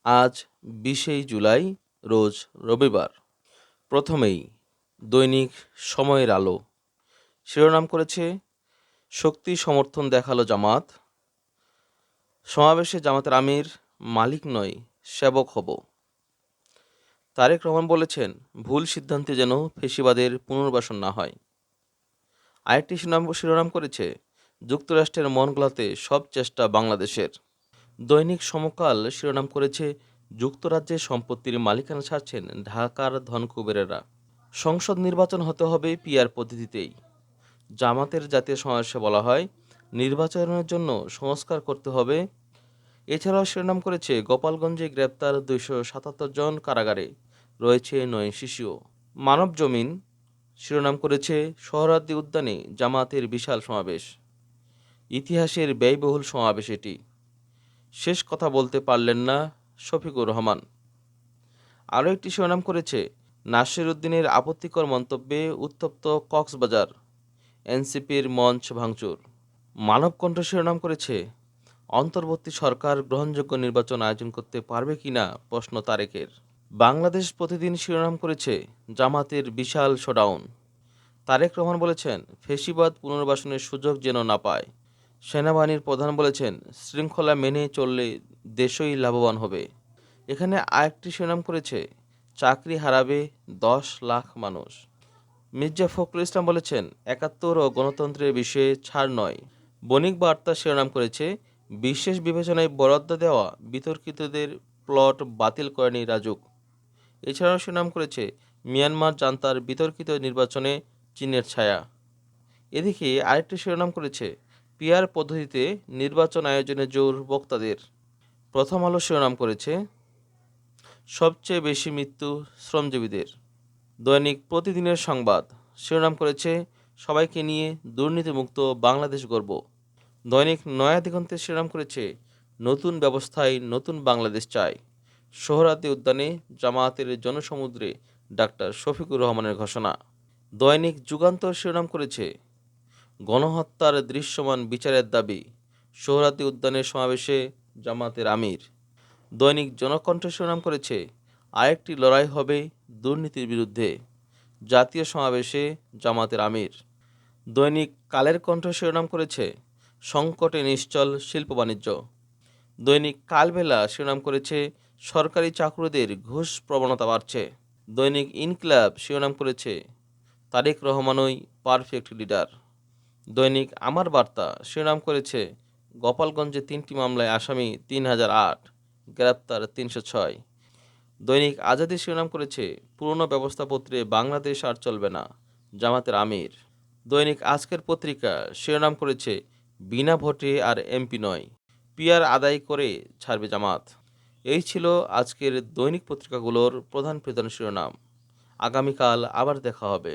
আজ ২০শে জুলাই, রোজ রবিবার। প্রথমেই দৈনিক সময়ের আলো শিরোনাম করেছে, শক্তি সমর্থন দেখালো জামাত। সমাবেশে জামাতের আমির, মালিক নয় সেবক হব। তারেক রহমান বলেছেন, ভুল সিদ্ধান্তে যেন ফেসিবাদের পুনর্বাসন না হয়। আরেকটি শিরোনাম করেছে, যুক্তরাষ্ট্রের মন গলাতে সব চেষ্টা বাংলাদেশের। দৈনিক সমকাল শিরোনাম করেছে, যুক্তরাজ্যে সম্পত্তির মালিকানা ছাড়ছেন ঢাকার ধনকুবেরেরা। সংসদ নির্বাচন হতে হবে পিআর পদ্ধতিতেই। জামাতের জাতীয় সমাবেশে বলা হয়, নির্বাচনের জন্য সংস্কার করতে হবে। এছাড়াও শিরোনাম করেছে, গোপালগঞ্জে গ্রেপ্তার ২৭৭ জন, কারাগারে রয়েছে ৯ শিশুও। মানব জমিন শিরোনাম করেছে, সোহরাওয়ার্দী উদ্যানে জামাতের বিশাল সমাবেশ। ইতিহাসের ব্যয়বহুল সমাবেশ এটি। শেষ কথা বলতে পারলেন না শফিকুর রহমান। আরও একটি শিরোনাম করেছে, নাসির উদ্দিনের আপত্তিকর মন্তব্যে উত্তপ্ত কক্সবাজার, এনসিপির মঞ্চ ভাঙচুর। মানবকণ্ঠ শিরোনাম করেছে, অন্তর্বর্তী সরকার গ্রহণযোগ্য নির্বাচন আয়োজন করতে পারবে কিনা প্রশ্ন তারেকের। বাংলাদেশ প্রতিদিন শিরোনাম করেছে, জামাতের বিশাল শোডাউন। তারেক রহমান বলেছেন, ফেসিবাদ পুনর্বাসনের সুযোগ যেন না পায়। সেনাবাহিনীর প্রধান বলেছেন, শৃঙ্খলা মেনে চললে দেশই লাভবান হবে। এখানে আরেকটি শিরোনাম করেছে, চাকরি হারাবে ১০ লাখ মানুষ। মির্জা ফখরুল ইসলাম বলেছেন, ৭১ ও গণতন্ত্রের বিষয়ে ছাড় নয়। বণিক বার্তা শিরোনাম করেছে, বিশেষ বিবেচনায় বরাদ্দ দেওয়া বিতর্কিতদের প্লট বাতিল করেনি রাজুক। এছাড়াও শিরোনাম করেছে, মিয়ানমার জান্তার বিতর্কিত নির্বাচনে চীনের ছায়া। এদিকে আরেকটি শিরোনাম করেছে, পিআর পদ্ধতিতে নির্বাচন আয়োজনে জোর বক্তাদের। প্রথম আলো শিরোনাম করেছে, সবচেয়ে বেশি মৃত্যু শ্রমজীবীদের। দৈনিক প্রতিদিনের সংবাদ শিরোনাম করেছে, সবাইকে নিয়ে দুর্নীতিমুক্ত বাংলাদেশ গড়ব। দৈনিক নয়া দিগন্তের শিরোনাম করেছে, নতুন ব্যবস্থায় নতুন বাংলাদেশ চাই। সোহরাওয়ার্দী উদ্যানে জামায়াতের জনসমুদ্রে ডাক্তার শফিকুর রহমানের ঘোষণা। দৈনিক যুগান্তর শিরোনাম করেছে, গণহত্যার দৃশ্যমান বিচারের দাবি। সোহরাওয়ার্দী উদ্যানের সমাবেশে জামাতের আমির। দৈনিক জনকণ্ঠ শিরোনাম করেছে, আরেকটি লড়াই হবে দুর্নীতির বিরুদ্ধে। জাতীয় সমাবেশে জামাতের আমির। দৈনিক কালের কণ্ঠ শিরোনাম করেছে, সংকটে নিশ্চল শিল্প বাণিজ্য। দৈনিক কালবেলা শিরোনাম করেছে, সরকারি চাকরিদের ঘুষ প্রবণতা বাড়ছে। দৈনিক ইনকিলাব শিরোনাম করেছে, তারেক রহমানই পারফেক্ট লিডার। দৈনিক আমার বার্তা শিরোনাম করেছে, গোপালগঞ্জে ৩টি মামলায় আসামি ৩০০৮, গ্রেপ্তার ৩০৬। দৈনিক আজাদী শিরোনাম করেছে, পুরনো ব্যবস্থাপত্রে বাংলাদেশ আর চলবে না, জামাতের আমির। দৈনিক আজকের পত্রিকা শিরোনাম করেছে, বিনা ভোটে আর এমপি নয়, পিআর আদায় করে ছাড়বে জামাত। এই ছিল আজকের দৈনিক পত্রিকাগুলোর প্রধান প্রধান শিরোনাম। আগামীকাল আবার দেখা হবে।